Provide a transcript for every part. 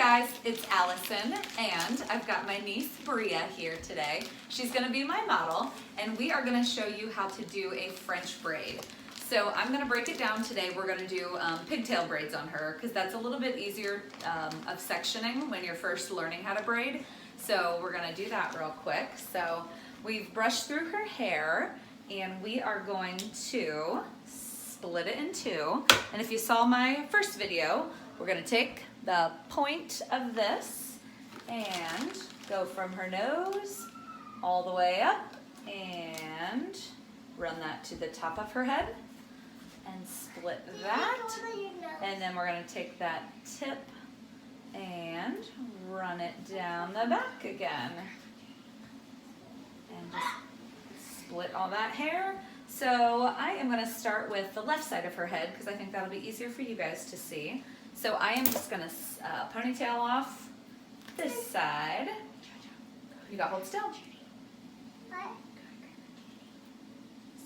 guys, it's Allison, and I've got my niece Bria here today. She's gonna be my model, and we are gonna show you how to do a French braid. So I'm gonna break it down today. We're gonna do pigtail braids on her, because that's a little bit easier of sectioning when you're first learning how to braid. So we're gonna do that real quick. So we've brushed through her hair, and we are going to split it in two. And if you saw my first video, we're gonna take the point of this and go from her nose all the way up and run that to the top of her head and split that. And then we're gonna take that tip and run it down the back again. And just split all that hair. So I am gonna start with the left side of her head because I think that'll be easier for you guys to see. So I am just gonna ponytail off this side. You gotta hold still.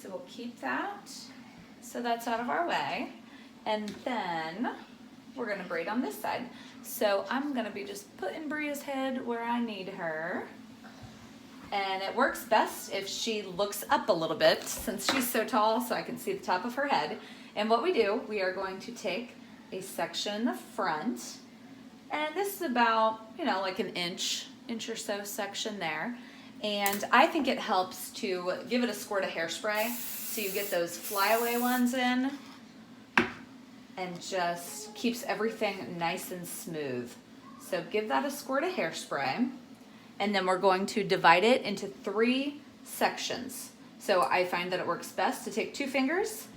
So we'll keep that. So that's out of our way. And then we're gonna braid on this side. So I'm gonna be just putting Bria's head where I need her. And it works best if she looks up a little bit since she's so tall so I can see the top of her head. And what we do, we are going to take a section in the front, and this is about, like an inch or so section there. And I think it helps to give it a squirt of hairspray so you get those flyaway ones in and just keeps everything nice and smooth. So give that a squirt of hairspray, and then we're going to divide it into 3 sections. So I find that it works best to take 2 fingers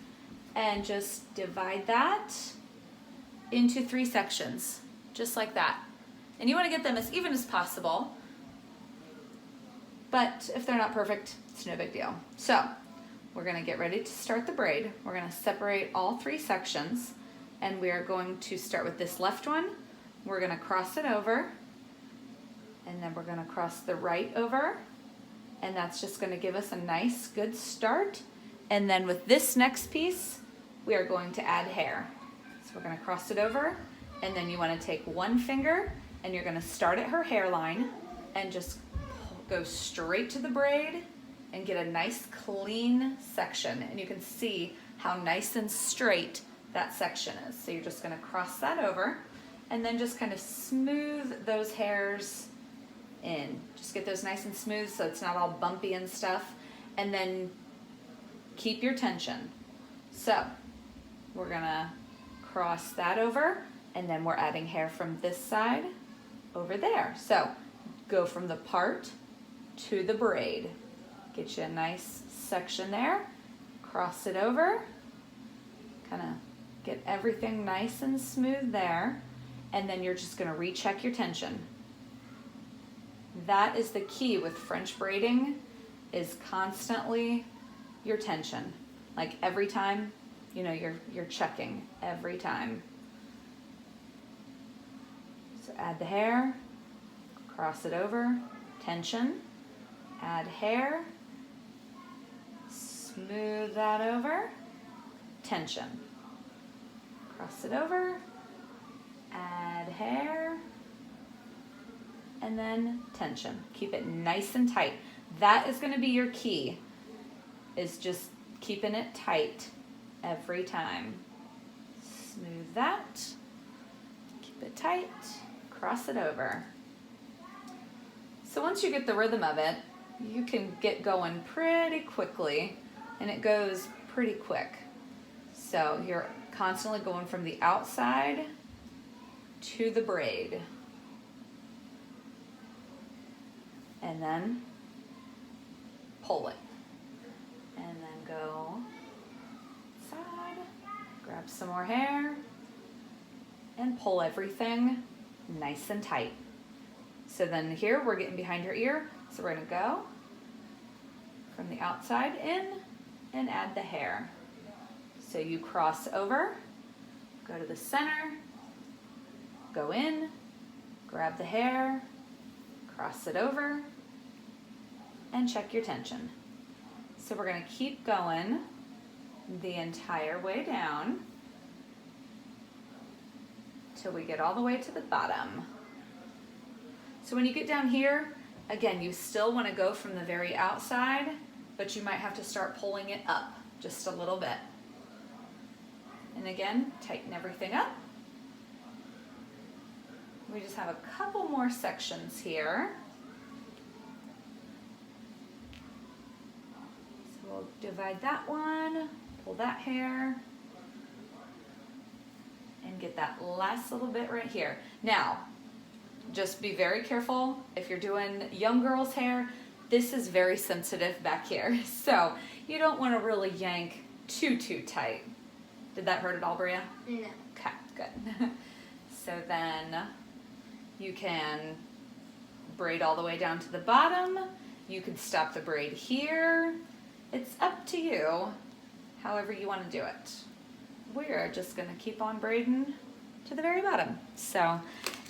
and just divide that into 3 sections, just like that. And you want to get them as even as possible, but if they're not perfect, it's no big deal. So we're gonna get ready to start the braid. We're gonna separate all 3 sections, and we are going to start with this left one. We're gonna cross it over, and then we're gonna cross the right over, and that's just gonna give us a nice, good start. And then with this next piece, we are going to add hair. So we're gonna cross it over, and then you wanna take 1 finger, and you're gonna start at her hairline, and just go straight to the braid, and get a nice clean section. And you can see how nice and straight that section is. So you're just gonna cross that over, and then just kind of smooth those hairs in. Just get those nice and smooth so it's not all bumpy and stuff. And then keep your tension. So we're gonna cross that over, and then we're adding hair from this side over there. So go from the part to the braid. Get you a nice section there, cross it over, kind of get everything nice and smooth there, and then you're just gonna recheck your tension. That is the key with French braiding, is constantly your tension. Like every time, you're checking every time. So add the hair, cross it over, tension, add hair, smooth that over, tension, cross it over, add hair, and then tension. Keep it nice and tight. That is going to be your key, is just keeping it tight every time. Smooth that, keep it tight, cross it over. So once you get the rhythm of it, you can get going pretty quickly, and it goes pretty quick. So you're constantly going from the outside to the braid. And then pull it. And then go side, grab some more hair, and pull everything nice and tight. So then here we're getting behind her ear, so we're gonna go from the outside in and add the hair. So you cross over, go to the center, go in, grab the hair, cross it over, and check your tension. So we're gonna keep going the entire way down till we get all the way to the bottom. So when you get down here, again, you still want to go from the very outside, but you might have to start pulling it up just a little bit. And again, tighten everything up. We just have a couple more sections here. So we'll divide that one, pull that hair, and get that last little bit right here. Now, just be very careful if you're doing young girls' hair. This is very sensitive back here, so you don't want to really yank too tight. Did that hurt at all, Bria? No. Okay, good. So then you can braid all the way down to the bottom. You could stop the braid here. It's up to you, however you want to do it. We're just going to keep on braiding to the very bottom. So,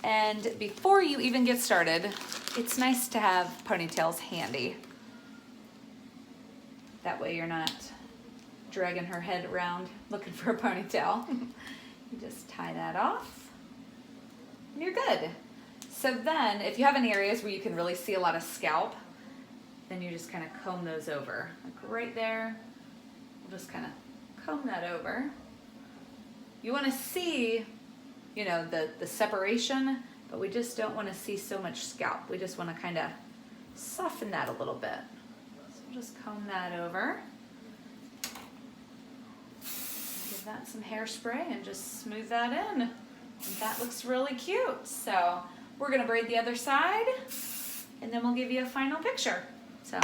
and before you even get started, it's nice to have ponytails handy. That way you're not dragging her head around looking for a ponytail. You just tie that off and you're good. So then if you have any areas where you can really see a lot of scalp, then you just kind of comb those over. Like right there, we'll just kind of comb that over. You want to see, you know, the separation, but we just don't want to see so much scalp. We just want to kind of soften that a little bit. So we'll just comb that over. Give that some hairspray and just smooth that in. And that looks really cute. So we're going to braid the other side and then we'll give you a final picture. So